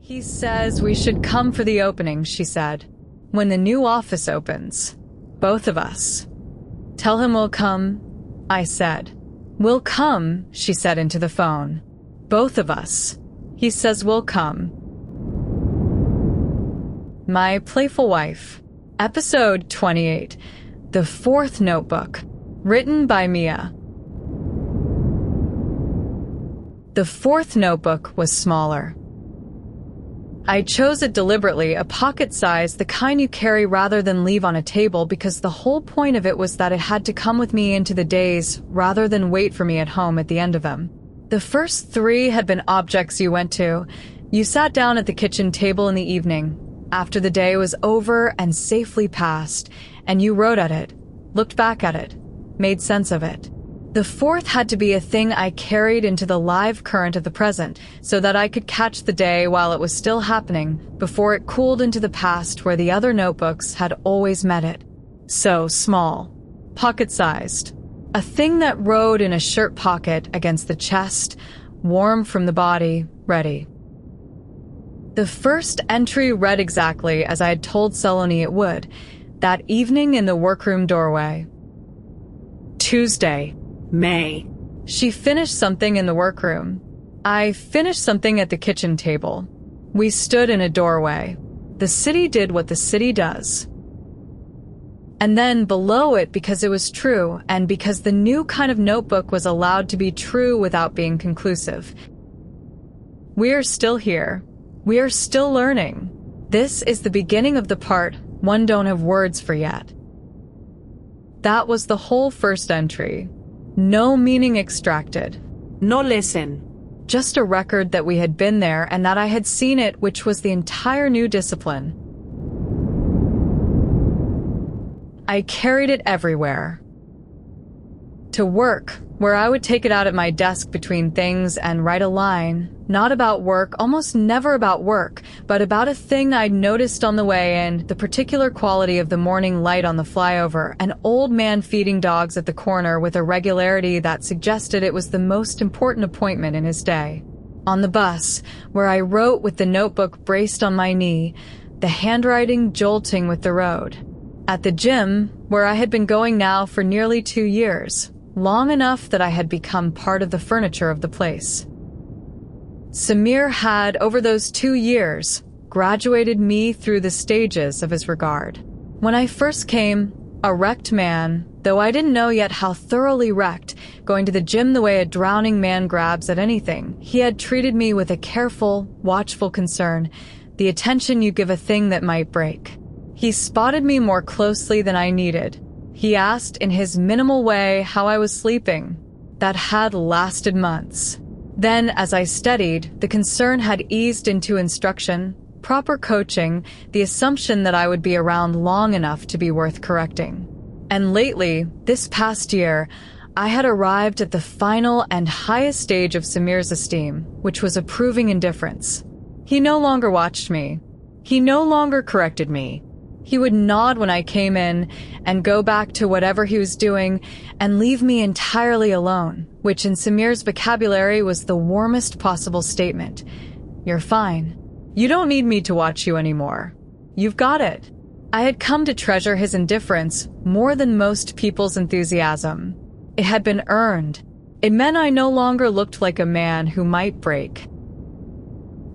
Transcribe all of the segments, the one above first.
He says we should come for the opening, she said. When the new office opens. Both of us. Tell him we'll come, I said. We'll come, she said into the phone. Both of us. He says we'll come. My Playful Wife. Episode 28. The Fourth Notebook. Written by Mia. The fourth notebook was smaller. I chose it deliberately, a pocket size, the kind you carry rather than leave on a table, because the whole point of it was that it had to come with me into the days rather than wait for me at home at the end of them. The first 3 had been objects you went to. You sat down at the kitchen table in the evening, after the day was over and safely passed, and you wrote at it, looked back at it, made sense of it. The fourth had to be a thing I carried into the live current of the present, so that I could catch the day while it was still happening, before it cooled into the past where the other notebooks had always met it. So small, pocket-sized, a thing that rode in a shirt pocket against the chest, warm from the body, ready. The first entry read exactly as I had told Saloni it would, that evening in the workroom doorway. Tuesday. May. She finished something in the workroom. I finished something at the kitchen table. We stood in a doorway. The city did what the city does. And then below it, because it was true, and because the new kind of notebook was allowed to be true without being conclusive. We are still here. We are still learning. This is the beginning of the part one don't have words for yet. That was the whole first entry. No meaning extracted. No listen. Just a record that we had been there and that I had seen it, which was the entire new discipline. I carried it everywhere. To work, where I would take it out at my desk between things and write a line, not about work, almost never about work, but about a thing I'd noticed on the way in, the particular quality of the morning light on the flyover, an old man feeding dogs at the corner with a regularity that suggested it was the most important appointment in his day. On the bus, where I wrote with the notebook braced on my knee, the handwriting jolting with the road. At the gym, where I had been going now for nearly 2 years, long enough that I had become part of the furniture of the place. Samir had, over those 2 years, graduated me through the stages of his regard. When I first came, a wrecked man, though I didn't know yet how thoroughly wrecked, going to the gym the way a drowning man grabs at anything, he had treated me with a careful, watchful concern, the attention you give a thing that might break. He spotted me more closely than I needed. He asked in his minimal way how I was sleeping. That had lasted months. Then, as I studied, the concern had eased into instruction, proper coaching, the assumption that I would be around long enough to be worth correcting. And lately, this past year, I had arrived at the final and highest stage of Samir's esteem, which was approving indifference. He no longer watched me. He no longer corrected me. He would nod when I came in and go back to whatever he was doing and leave me entirely alone, which in Samir's vocabulary was the warmest possible statement. You're fine. You don't need me to watch you anymore. You've got it. I had come to treasure his indifference more than most people's enthusiasm. It had been earned. It meant I no longer looked like a man who might break.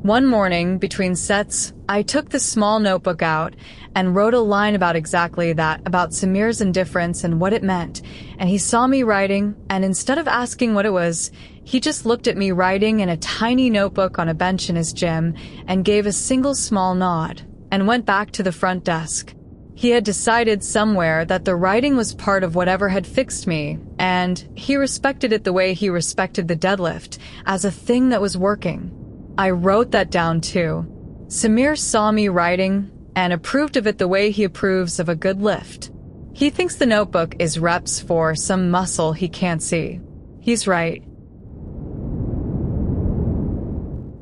One morning, between sets, I took the small notebook out and wrote a line about exactly that, about Samir's indifference and what it meant, and he saw me writing, and instead of asking what it was, he just looked at me writing in a tiny notebook on a bench in his gym and gave a single small nod, and went back to the front desk. He had decided somewhere that the writing was part of whatever had fixed me, and he respected it the way he respected the deadlift, as a thing that was working. I wrote that down too. Samir saw me writing and approved of it the way he approves of a good lift. He thinks the notebook is reps for some muscle he can't see. He's right.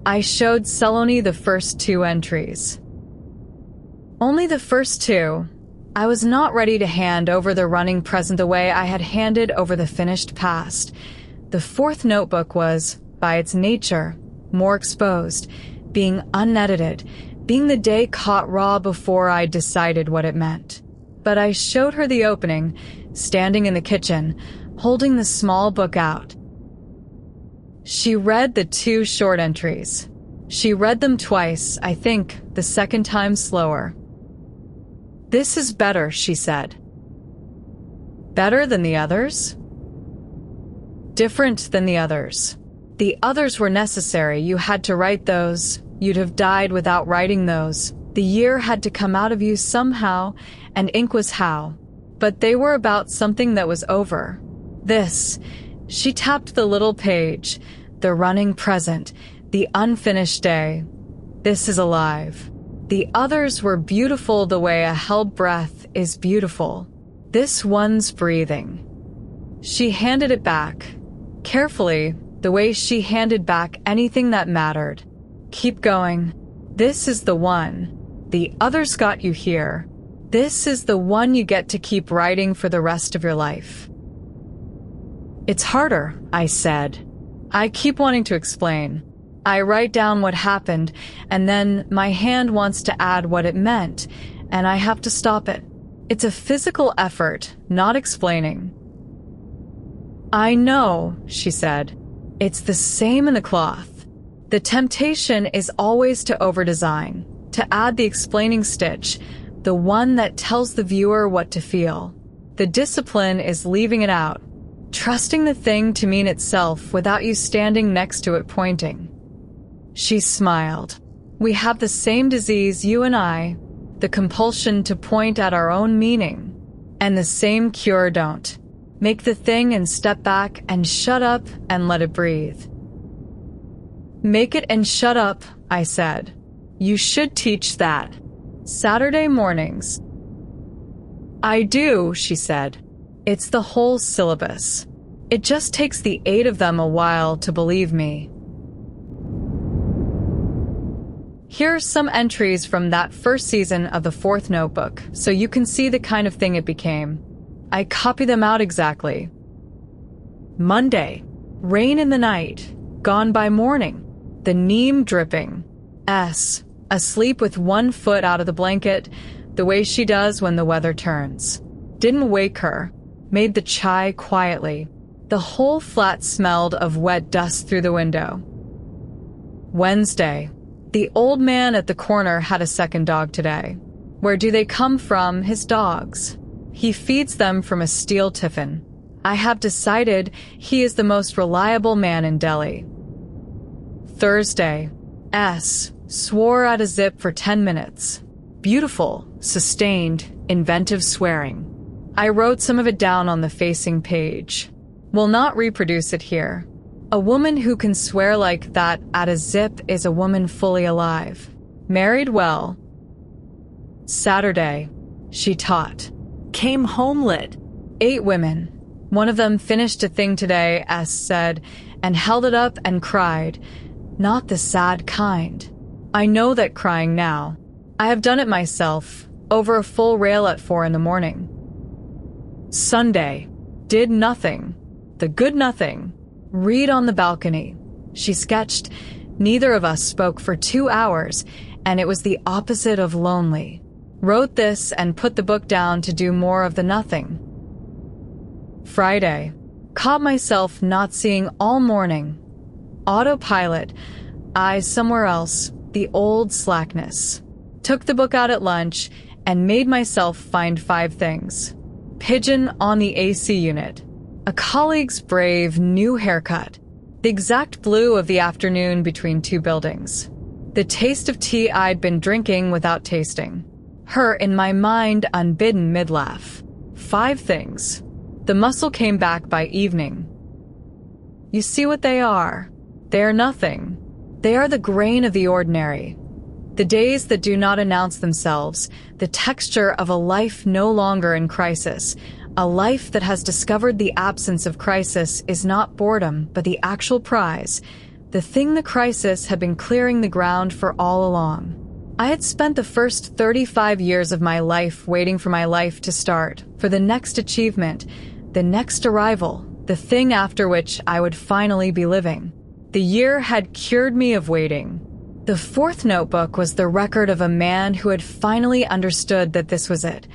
I showed Saloni the first 2 entries. Only the first 2. I was not ready to hand over the running present the way I had handed over the finished past. The fourth notebook was, by its nature, more exposed, being unedited, being the day caught raw before I decided what it meant. But I showed her the opening, standing in the kitchen, holding the small book out. She read the 2 short entries. She read them twice, I think, the second time slower. "This is better," she said. "Better than the others?" "Different than the others. The others were necessary. You had to write those. You'd have died without writing those. The year had to come out of you somehow, and ink was how. But they were about something that was over. This," she tapped the little page, "the running present, the unfinished day. This is alive. The others were beautiful the way a held breath is beautiful. This one's breathing." She handed it back, carefully, the way she handed back anything that mattered. "Keep going. This is the one. The others got you here. This is the one you get to keep writing for the rest of your life." "It's harder," I said. I keep wanting to explain. I write down what happened, and then my hand wants to add what it meant, and I have to stop it. It's a physical effort, not explaining. "I know," she said. "It's the same in the cloth. The temptation is always to overdesign, to add the explaining stitch, the one that tells the viewer what to feel. The discipline is leaving it out, trusting the thing to mean itself without you standing next to it pointing." She smiled. "We have the same disease, you and I, the compulsion to point at our own meaning. And the same cure, don't. Make the thing and step back and shut up and let it breathe." "Make it and shut up," I said. "You should teach that. Saturday mornings." "I do," she said. "It's the whole syllabus. It just takes the 8 of them a while to believe me." Here are some entries from that first season of the 4th notebook, so you can see the kind of thing it became. I copy them out exactly. Monday, rain in the night, gone by morning, the neem dripping. S, asleep with 1 foot out of the blanket, the way she does when the weather turns. Didn't wake her, made the chai quietly. The whole flat smelled of wet dust through the window. Wednesday, the old man at the corner had a second dog today. Where do they come from, his dogs? He feeds them from a steel tiffin. I have decided he is the most reliable man in Delhi. Thursday, S swore at a zip for 10 minutes. Beautiful, sustained, inventive swearing. I wrote some of it down on the facing page. Will not reproduce it here. A woman who can swear like that at a zip is a woman fully alive. Married well. Saturday, she taught. Came home lit. 8 women. One of them finished a thing today, S said, and held it up and cried. Not the sad kind. I know that crying now. I have done it myself, over a full rail at 4 in the morning. Sunday, did nothing. The good nothing. Read on the balcony. She sketched. Neither of us spoke for 2 hours, and it was the opposite of lonely. Wrote this and put the book down to do more of the nothing. Friday. Caught myself not seeing all morning. Autopilot. Eyes somewhere else. The old slackness. Took the book out at lunch and made myself find 5 things. Pigeon on the AC unit. A colleague's brave new haircut. The exact blue of the afternoon between 2 buildings. The taste of tea I'd been drinking without tasting. Her, in my mind, unbidden mid-laugh. 5 things. The muscle came back by evening. You see what they are. They are nothing. They are the grain of the ordinary. The days that do not announce themselves, the texture of a life no longer in crisis. A life that has discovered the absence of crisis is not boredom, but the actual prize. The thing the crisis had been clearing the ground for all along. I had spent the first 35 years of my life waiting for my life to start, for the next achievement, the next arrival, the thing after which I would finally be living. The year had cured me of waiting. The fourth notebook was the record of a man who had finally understood that this was it,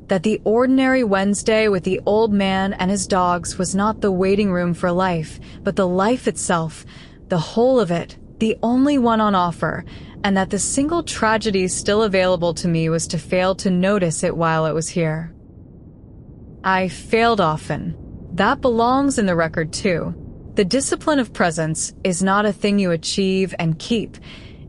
that the ordinary Wednesday with the old man and his dogs was not the waiting room for life, but the life itself, the whole of it, the only one on offer, and that the single tragedy still available to me was to fail to notice it while it was here. I failed often. That belongs in the record too. The discipline of presence is not a thing you achieve and keep.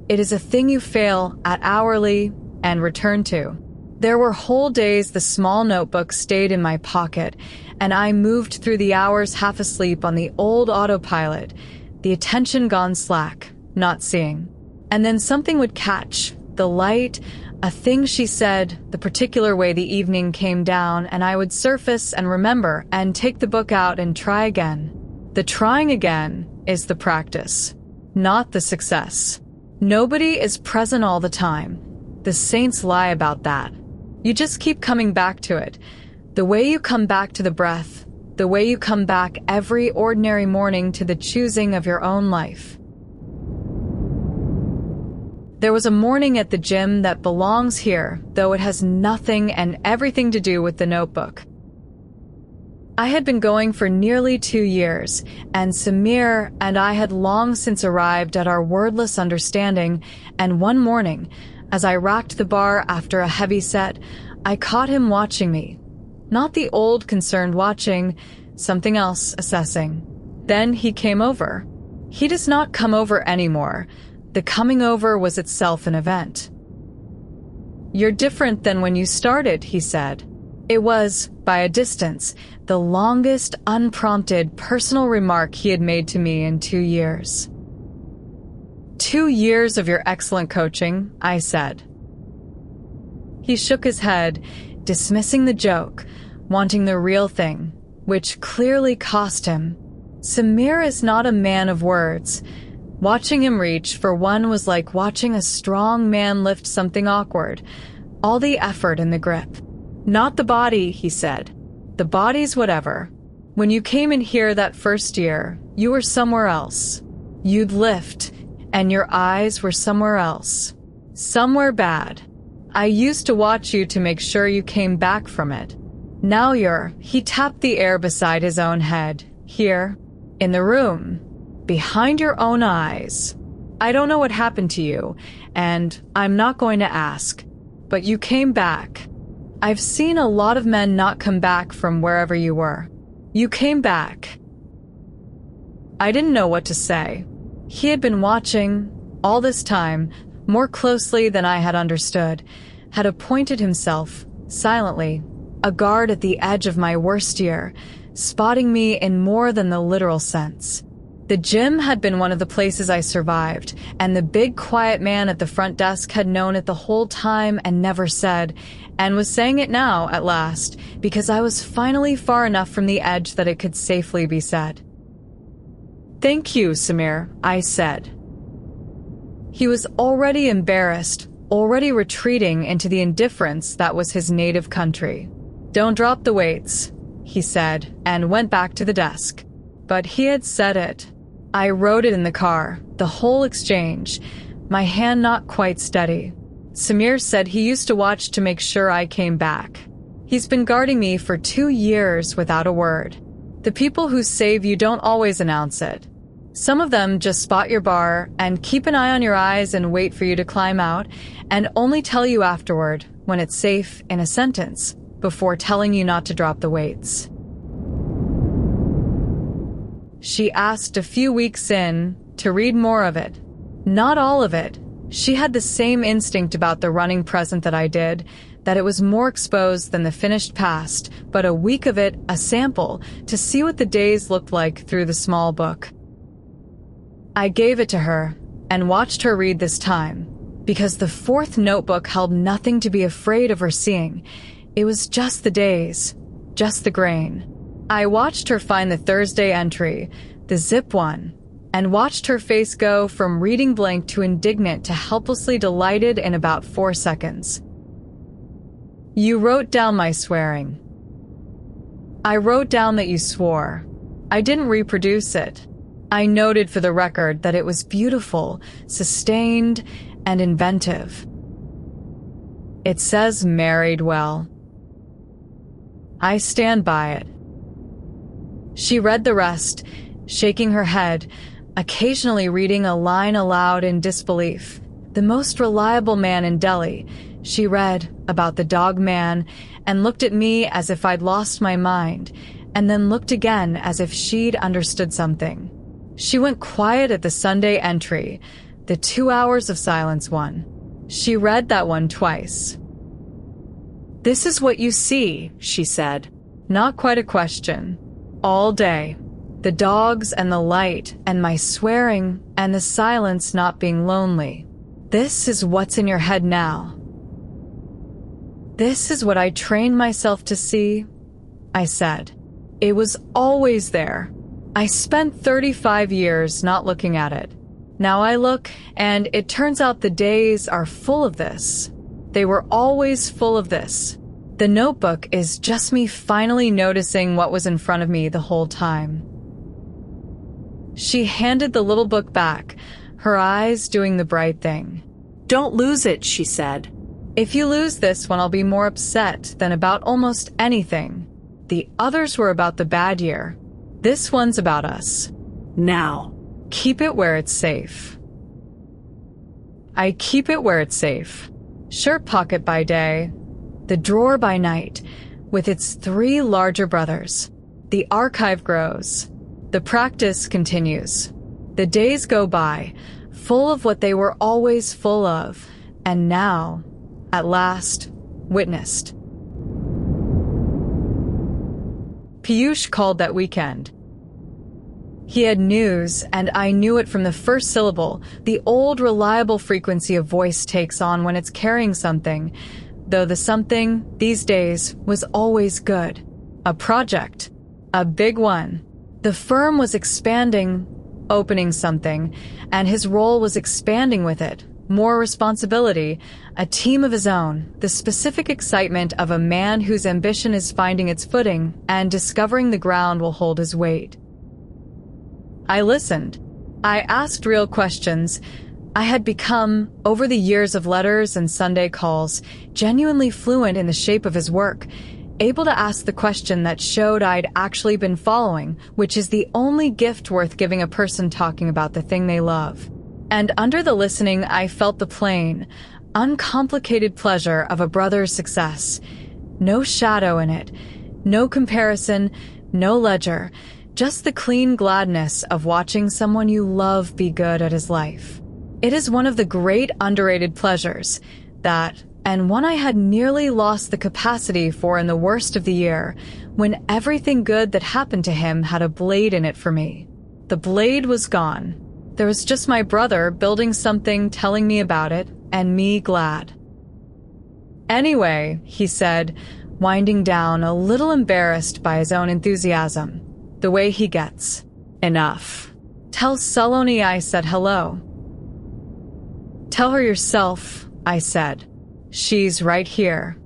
It is a thing you fail at hourly and return to. There were whole days the small notebook stayed in my pocket, and I moved through the hours half asleep on the old autopilot, the attention gone slack, not seeing. And then something would catch, the light, a thing she said, the particular way the evening came down, and I would surface and remember and take the book out and try again. The trying again is the practice, not the success. Nobody is present all the time. The saints lie about that. You just keep coming back to it. The way you come back to the breath, the way you come back every ordinary morning to the choosing of your own life. There was a morning at the gym that belongs here, though it has nothing and everything to do with the notebook. I had been going for nearly 2 years, and Samir and I had long since arrived at our wordless understanding, and one morning, as I racked the bar after a heavy set, I caught him watching me. Not the old concerned watching, something else assessing. Then he came over. He does not come over anymore. The coming over was itself an event. "You're different than when you started," he said. It was, by a distance, the longest unprompted personal remark he had made to me in 2 years. 2 years of your excellent coaching," I said. He shook his head, dismissing the joke, wanting the real thing, which clearly cost him. Samir is not a man of words. Watching him reach for one was like watching a strong man lift something awkward, all the effort in the grip. "Not the body," he said. "The body's whatever. When you came in here that first year, you were somewhere else. You'd lift, and your eyes were somewhere else. Somewhere bad. I used to watch you to make sure you came back from it. Now he tapped the air beside his own head, here, in the room, behind your own eyes. I don't know what happened to you, and I'm not going to ask, but you came back. I've seen a lot of men not come back from wherever you were. You came back." I didn't know what to say. He had been watching, all this time, more closely than I had understood, had appointed himself, silently, a guard at the edge of my worst year, spotting me in more than the literal sense. The gym had been one of the places I survived, and the big quiet man at the front desk had known it the whole time and never said, and was saying it now, at last, because I was finally far enough from the edge that it could safely be said. "Thank you, Samir," I said. He was already embarrassed, already retreating into the indifference that was his native country. "Don't drop the weights," he said, and went back to the desk. But he had said it. I wrote it in the car, the whole exchange, my hand not quite steady. Samir said he used to watch to make sure I came back. He's been guarding me for 2 years without a word. The people who save you don't always announce it. Some of them just spot your bar and keep an eye on your eyes and wait for you to climb out, and only tell you afterward, when it's safe, in a sentence, before telling you not to drop the weights. She asked a few weeks in to read more of it. Not all of it. She had the same instinct about the running present that I did, that it was more exposed than the finished past, but a week of it, a sample, to see what the days looked like through the small book. I gave it to her and watched her read this time, because the fourth notebook held nothing to be afraid of her seeing. It was just the days, just the grain. I watched her find the Thursday entry, the zip one, and watched her face go from reading blank to indignant to helplessly delighted in about 4 seconds. "You wrote down my swearing." "I wrote down that you swore. I didn't reproduce it. I noted for the record that it was beautiful, sustained, and inventive. It says married well. I stand by it. She read the rest, shaking her head, occasionally reading a line aloud in disbelief. The most reliable man in Delhi. She read about the dog man and looked at me as if I'd lost my mind, and then looked again as if she'd understood something. She went quiet at the Sunday entry, the 2 hours of silence one. She read that one twice. "This is what you see," she said. Not quite a question. All day. The dogs and the light and my swearing and the silence not being lonely. This is what's in your head now. This is what I trained myself to see, I said. It was always there. I spent 35 years not looking at it. Now I look, and it turns out the days are full of this. They were always full of this. The notebook is just me finally noticing what was in front of me the whole time. She handed the little book back, her eyes doing the bright thing. "Don't lose it," she said. "If you lose this one, I'll be more upset than about almost anything. The others were about the bad year. This one's about us. Now, keep it where it's safe." I keep it where it's safe. Shirt pocket by day, the drawer by night, with its 3 larger brothers. The archive grows. The practice continues. The days go by, full of what they were always full of, and now, at last, witnessed. Piyush called that weekend. He had news, and I knew it from the first syllable, the old reliable frequency of voice takes on when it's carrying something, though the something, these days, was always good. A project. A big one. The firm was expanding, opening something, and his role was expanding with it. More responsibility, a team of his own, the specific excitement of a man whose ambition is finding its footing and discovering the ground will hold his weight. I listened. I asked real questions. I had become, over the years of letters and Sunday calls, genuinely fluent in the shape of his work, able to ask the question that showed I'd actually been following, which is the only gift worth giving a person talking about the thing they love. And under the listening, I felt the plain, uncomplicated pleasure of a brother's success. No shadow in it, no comparison, no ledger, just the clean gladness of watching someone you love be good at his life. It is one of the great underrated pleasures that, and one I had nearly lost the capacity for in the worst of the year, when everything good that happened to him had a blade in it for me. The blade was gone. There was just my brother building something, telling me about it, and me glad. "Anyway," he said, winding down, a little embarrassed by his own enthusiasm. The way he gets. "Enough. Tell Saloni I said hello." "Tell her yourself," I said. "She's right here."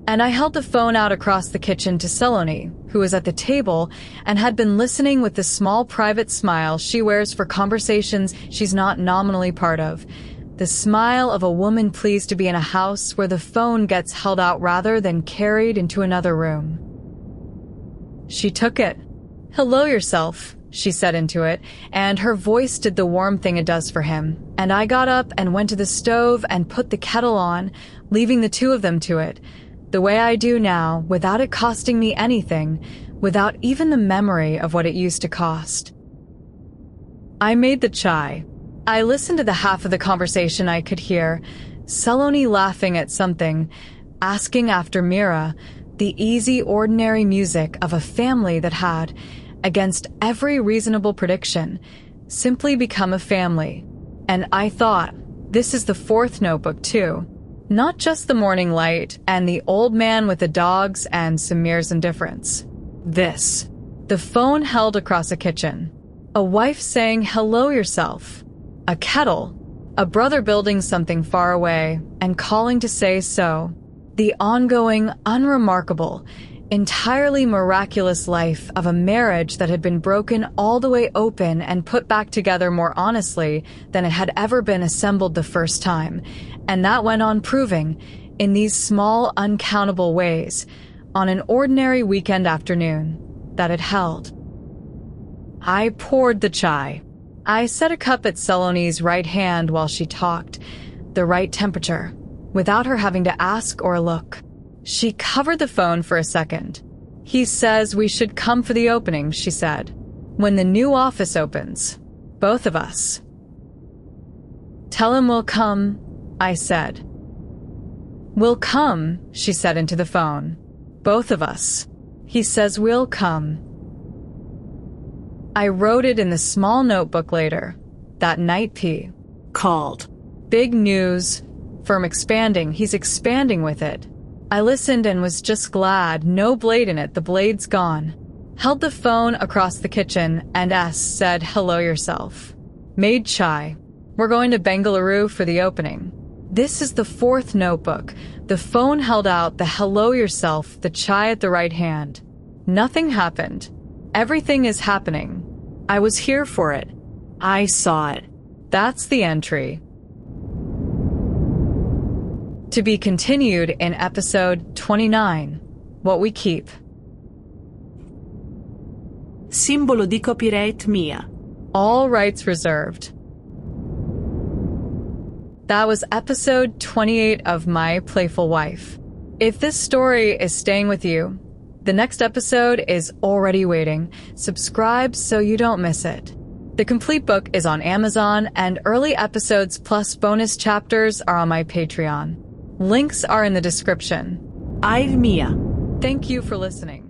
And I held the phone out across the kitchen to Saloni, who was at the table and had been listening with the small private smile she wears for conversations she's not nominally part of. The smile of a woman pleased to be in a house where the phone gets held out rather than carried into another room. She took it. "Hello yourself," she said into it, and her voice did the warm thing it does for him. And I got up and went to the stove and put the kettle on, leaving the 2 of them to it, the way I do now, without it costing me anything, without even the memory of what it used to cost. I made the chai. I listened to the half of the conversation I could hear, Saloni laughing at something, asking after Mira, the easy, ordinary music of a family that had, against every reasonable prediction, simply become a family. And I thought, this is the 4th notebook too. Not just the morning light and the old man with the dogs and Samir's indifference. This. The phone held across a kitchen. A wife saying hello yourself. A kettle. A brother building something far away and calling to say so. The ongoing, unremarkable, entirely miraculous life of a marriage that had been broken all the way open and put back together more honestly than it had ever been assembled the first time. And that went on proving, in these small, uncountable ways, on an ordinary weekend afternoon, that it held. I poured the chai. I set a cup at Saloni's right hand while she talked, the right temperature, without her having to ask or look. She covered the phone for a second. He says we should come for the opening, she said. When the new office opens. Both of us. Tell him we'll come, I said. We'll come, she said into the phone. Both of us. He says we'll come. I wrote it in the small notebook later, that night P. Called. Big news. Firm expanding. He's expanding with it. I listened and was just glad. No blade in it. The blade's gone. Held the phone across the kitchen and said, hello yourself. Made chai. We're going to Bengaluru for the opening. This is the fourth notebook. The phone held out, the hello yourself, the chai at the right hand. Nothing happened. Everything is happening. I was here for it. I saw it. That's the entry. To be continued in episode 29, What We Keep. Simbolo di copyright mia. All rights reserved. That was episode 28 of My Playful Wife. If this story is staying with you, the next episode is already waiting. Subscribe so you don't miss it. The complete book is on Amazon, and early episodes plus bonus chapters are on my Patreon. Links are in the description. Mia. Thank you for listening.